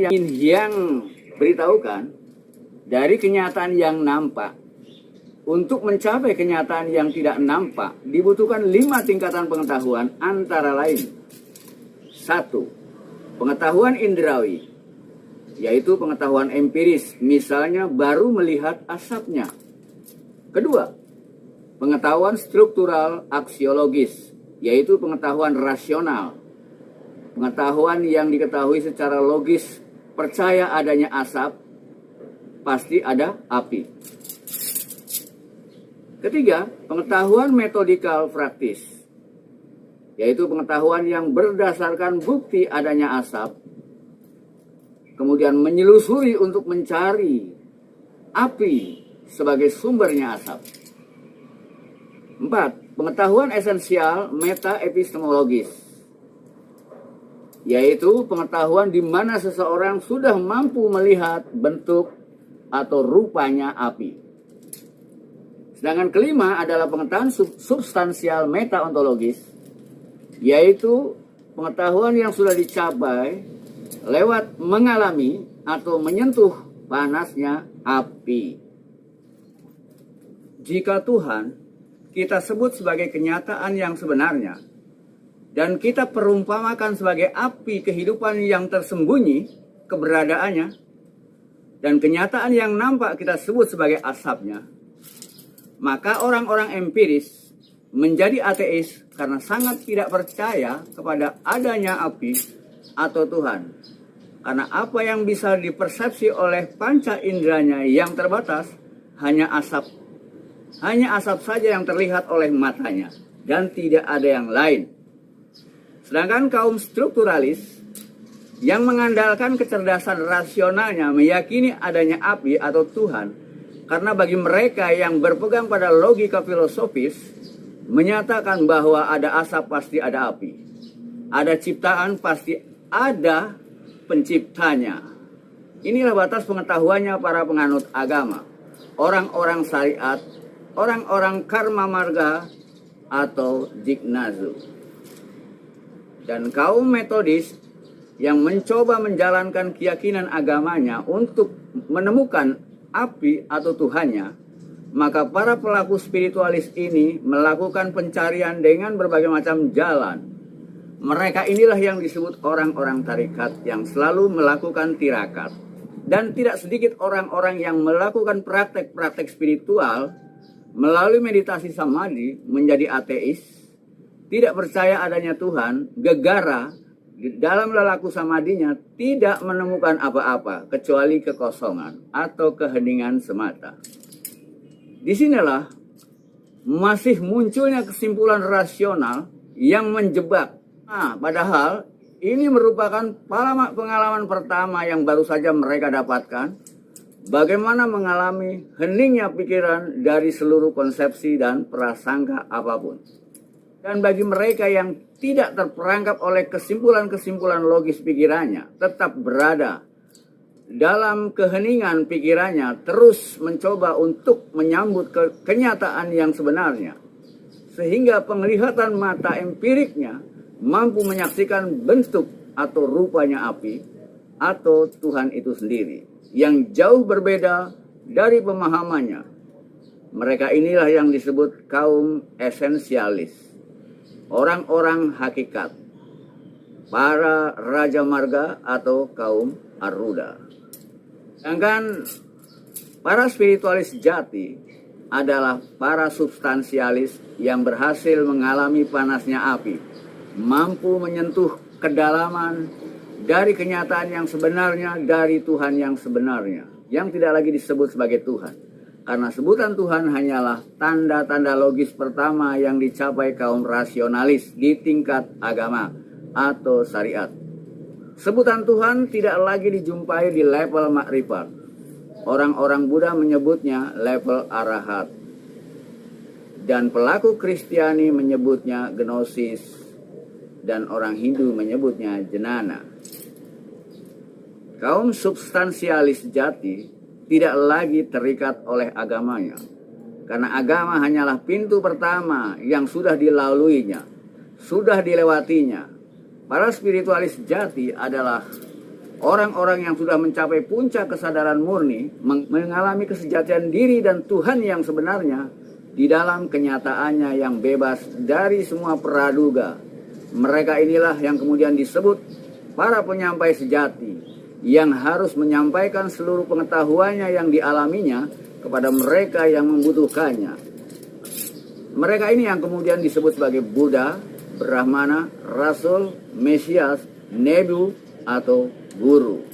yang beritahukan dari kenyataan yang nampak. Untuk mencapai kenyataan yang tidak nampak dibutuhkan 5 tingkatan pengetahuan, antara lain: 1. Pengetahuan indrawi, yaitu pengetahuan empiris, misalnya baru melihat asapnya. Kedua, pengetahuan struktural aksiologis, yaitu pengetahuan rasional, pengetahuan yang diketahui secara logis, percaya adanya asap, pasti ada api. Ketiga, pengetahuan metodikal praktis, yaitu pengetahuan yang berdasarkan bukti adanya asap, kemudian menyelusuri untuk mencari api sebagai sumbernya asap. 4. Pengetahuan esensial meta-epistemologis, yaitu pengetahuan di mana seseorang sudah mampu melihat bentuk atau rupanya api. Sedangkan kelima adalah pengetahuan substansial meta-ontologis, yaitu pengetahuan yang sudah dicapai lewat mengalami atau menyentuh panasnya api. Jika Tuhan kita sebut sebagai kenyataan yang sebenarnya, dan kita perumpamakan sebagai api kehidupan yang tersembunyi keberadaannya, dan kenyataan yang nampak kita sebut sebagai asapnya, maka orang-orang empiris menjadi ateis karena sangat tidak percaya kepada adanya api atau Tuhan. Karena apa yang bisa dipersepsi oleh panca inderanya yang terbatas hanya asap. Hanya asap saja yang terlihat oleh matanya dan tidak ada yang lain. Sedangkan kaum strukturalis yang mengandalkan kecerdasan rasionalnya meyakini adanya api atau Tuhan, karena bagi mereka yang berpegang pada logika filosofis menyatakan bahwa ada asap pasti ada api, ada ciptaan pasti ada penciptanya. Inilah batas pengetahuannya para penganut agama, orang-orang syariat, orang-orang karma marga atau jignazu. Dan kaum metodis yang mencoba menjalankan keyakinan agamanya untuk menemukan api atau Tuhannya, maka para pelaku spiritualis ini melakukan pencarian dengan berbagai macam jalan. Mereka inilah yang disebut orang-orang tarikat yang selalu melakukan tirakat. Dan tidak sedikit orang-orang yang melakukan praktek-praktek spiritual melalui meditasi samadhi menjadi ateis, tidak percaya adanya Tuhan, gegara di dalam lelaku samadinya tidak menemukan apa-apa kecuali kekosongan atau keheningan semata. Disinilah masih munculnya kesimpulan rasional yang menjebak. Padahal ini merupakan pengalaman pertama yang baru saja mereka dapatkan, bagaimana mengalami heningnya pikiran dari seluruh konsepsi dan prasangka apapun. Dan bagi mereka yang tidak terperangkap oleh kesimpulan-kesimpulan logis pikirannya, tetap berada dalam keheningan pikirannya, terus mencoba untuk menyambut kenyataan yang sebenarnya, sehingga penglihatan mata empiriknya mampu menyaksikan bentuk atau rupanya api atau Tuhan itu sendiri, yang jauh berbeda dari pemahamannya. Mereka inilah yang disebut kaum esensialis, orang-orang hakikat, para raja marga atau kaum aruda. Sedangkan para spiritualis sejati adalah para substansialis yang berhasil mengalami panasnya api, mampu menyentuh kedalaman dari kenyataan yang sebenarnya, dari Tuhan yang sebenarnya, yang tidak lagi disebut sebagai Tuhan. Karena sebutan Tuhan hanyalah tanda-tanda logis pertama yang dicapai kaum rasionalis di tingkat agama atau syariat. Sebutan Tuhan tidak lagi dijumpai di level makrifat. Orang-orang Buddha menyebutnya level arahat. Dan pelaku Kristiani menyebutnya gnosis. Dan orang Hindu menyebutnya jnana. Kaum substansialis sejati tidak lagi terikat oleh agamanya, karena agama hanyalah pintu pertama yang sudah dilaluinya, sudah dilewatinya. Para spiritualis sejati adalah Orang-orang yang sudah mencapai puncak kesadaran murni mengalami kesejahteraan diri dan Tuhan yang sebenarnya di dalam kenyataannya yang bebas dari semua praduga. Mereka inilah yang kemudian disebut para penyampai sejati, yang harus menyampaikan seluruh pengetahuannya yang dialaminya kepada mereka yang membutuhkannya. Mereka ini yang kemudian disebut sebagai Buddha, Brahmana, Rasul, Mesias, Nebu, atau Guru.